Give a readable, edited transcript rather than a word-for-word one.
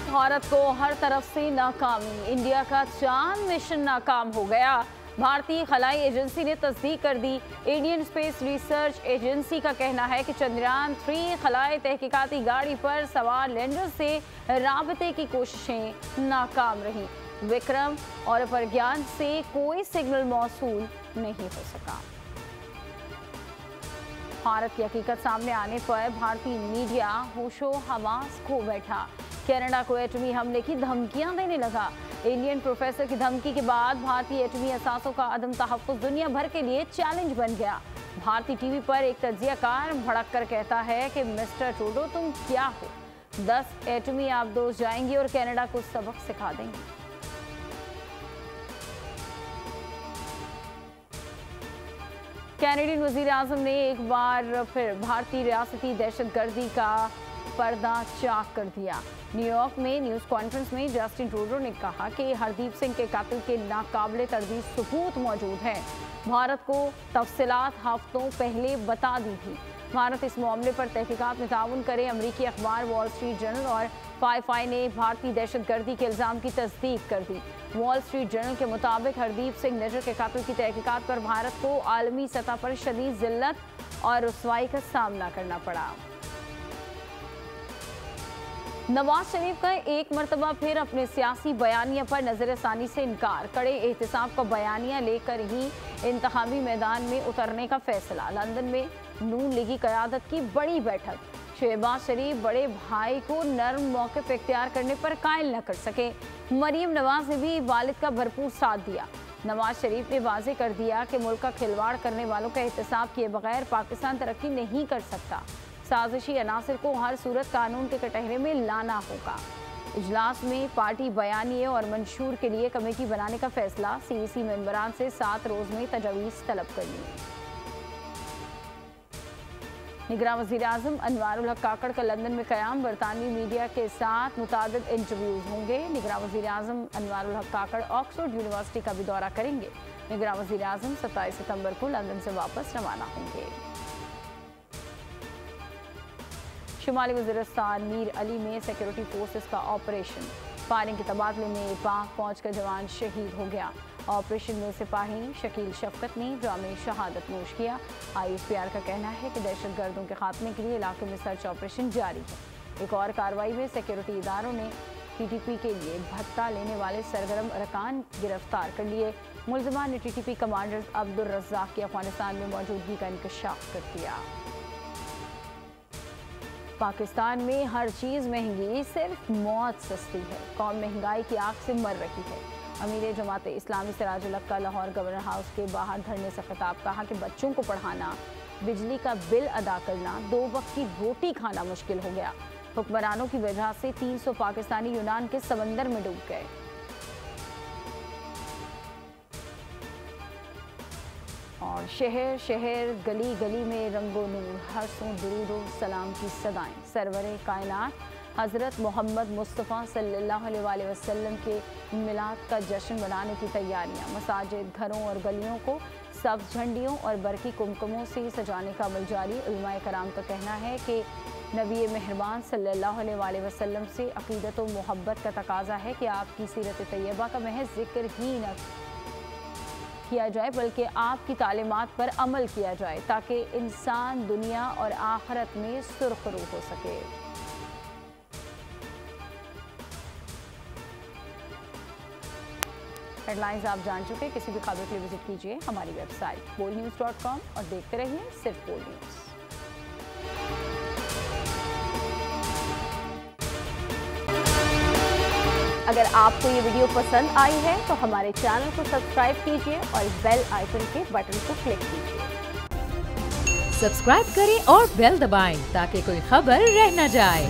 भारत को हर तरफ से नाकामी। इंडिया का चांद मिशन नाकाम हो गया। भारतीय खलाई एजेंसी ने तस्दीक कर दी। इंडियन स्पेस रिसर्च एजेंसी का कहना है कि चंद्रयान 3 खलाई तहकीकाती गाड़ी पर सवार लैंडर से राबते की कोशिशें नाकाम रहीं। विक्रम और प्रज्ञान से कोई सिग्नल मौसूल नहीं हो सका। भारत की हकीकत सामने आने पर भारतीय मीडिया होशो हवास खो बैठा। कनाडा को एटमी हमले की धमकियां देने लगा। इंडियन प्रोफेसर की धमकी के बाद भारतीय एटमी असासों का अदम तहफ़्फ़ुज़ दुनिया भर के लिए चैलेंज बन गया। भारतीय टीवी पर एक तज्ज़ियाकार भड़क कर कहता है कि मिस्टर ट्रूडो तुम क्या हो, 10 एटमी आबदोज़ जाएंगे और कनाडा को सबक सिखा देंगे। कैनेडियन वज़ीर आज़म ने एक बार फिर भारतीय रियासती दहशतगर्दी का पर्दा चाक कर दिया। न्यूयॉर्क में न्यूज़ कॉन्फ्रेंस में जस्टिन ट्रूडो ने कहा कि हरदीप सिंह के कातिल के नाकाबिले तर्दीद सबूत मौजूद हैं। भारत को तफसीलात हफ्तों पहले बता दी थी। भारत इस मामले पर तहकीकात में ताउन करे। अमरीकी अखबार वॉल स्ट्रीट जर्नल और फाई ने भारतीय दहशतगर्दी के इल्ज़ाम की तस्दीक कर दी। वॉल स्ट्रीट जर्नल के मुताबिक हरदीप सिंह निजर के कातिल की तहकीकात पर भारत को आलमी सतह पर शदीद जिल्लत और रुसवाई का सामना करना पड़ा। नवाज शरीफ का एक मरतबा फिर अपने सियासी बयानिया पर नजरसानी से इनकार। कड़े एहतसाब का बयानिया लेकर ही इंतखाबी मैदान में उतरने का फैसला। लंदन में नून लीगी क़यादत की बड़ी बैठक। शहबाज शरीफ बड़े भाई को नर्म मौक़िफ़ इख्तियार करने पर कायल न कर सके। मरीम नवाज ने भी वालिद का भरपूर साथ दिया। नवाज शरीफ ने वाज़े कर दिया कि मुल्क का खिलवाड़ करने वालों का एहतसाब किए बगैर पाकिस्तान तरक्की नहीं कर सकता। साजिशी अनासिर को हर सूरत कानून के कटहरे में लाना होगा। इजलास में पार्टी बयानिए और मंशूर के लिए कमेटी बनाने का फैसला। सीईसी मेंबरान से 7 रोज़ में तजवीज़ तलब करनी। निगरान वज़ीर आज़म अनवारुल हक काकड़ का लंदन में क़याम। बरतानवी मीडिया के साथ मुतादिद इंटरव्यूज़ होंगे। निगरान वज़ीर आज़म अनवारुल हक काकड़ ऑक्सफोर्ड यूनिवर्सिटी का भी दौरा करेंगे। निगरान वज़ीर आज़म 27 सितंबर को लंदन से वापस रवाना होंगे। शुमाली वज़ीरिस्तान मीर अली में सिक्योरिटी फोर्सेस का ऑपरेशन। फायरिंग के तबादले में पाक फौज का जवान शहीद हो गया। ऑपरेशन में सिपाही शकील शफकत ने जामे शहादत नोश किया। ISPR का कहना है कि दहशतगर्दों के खात्मे के लिए इलाके में सर्च ऑपरेशन जारी है। एक और कार्रवाई में सिक्योरिटी इदारों ने TTP के लिए भत्ता लेने वाले सरगर्म अरकान गिरफ्तार कर लिए। मुल्ज़िमान ने TTP कमांडर अब्दुल रज़्ज़ाक की अफगानिस्तान में मौजूदगी का इंकशाफ कर दिया। पाकिस्तान में हर चीज़ महंगी, सिर्फ मौत सस्ती है। कौम महंगाई की आग से मर रही है। अमीर जमात इस्लामी सिराजुल हक का लाहौर गवर्नर हाउस के बाहर धरने से खिताब। कहा कि बच्चों को पढ़ाना, बिजली का बिल अदा करना, 2 वक्त की रोटी खाना मुश्किल हो गया। हुक्मरानों की वजह से 300 पाकिस्तानी यूनान के समंदर में डूब गए। और शहर शहर गली गली में रंगो नूर, हर्षों दुरूदो सलाम की सदाएं। सरवरे कायनात हज़रत मोहम्मद मुस्तफ़ा सल्लल्लाहु अलैहि वसल्लम के मिलाद का जश्न मनाने की तैयारियां। मसाजिद, घरों और गलियों को सब्ज़ झंडियों और बरकी कुमकुमों से सजाने का अमल जारी। उलमाए कराम का कहना है कि नबी मेहरबान सल्लल्लाहु अलैहि वसल्लम से अक़ीदत व मोहब्बत का तकाजा है कि आपकी सीरत तैयबा का महज जिक्र ही न किया जाए बल्कि आपकी तालीमात पर अमल किया जाए, ताकि इंसान दुनिया और आखिरत में सुरखरू हो सके। हेडलाइंस आप जान चुके। किसी भी खबर के लिए विजिट कीजिए हमारी वेबसाइट bolnews.com और देखते रहिए सिर्फ बोल न्यूज़। अगर आपको ये वीडियो पसंद आई है तो हमारे चैनल को सब्सक्राइब कीजिए और बेल आइकन के बटन को क्लिक कीजिए। सब्सक्राइब करें और बेल दबाएं ताकि कोई खबर रह न जाए।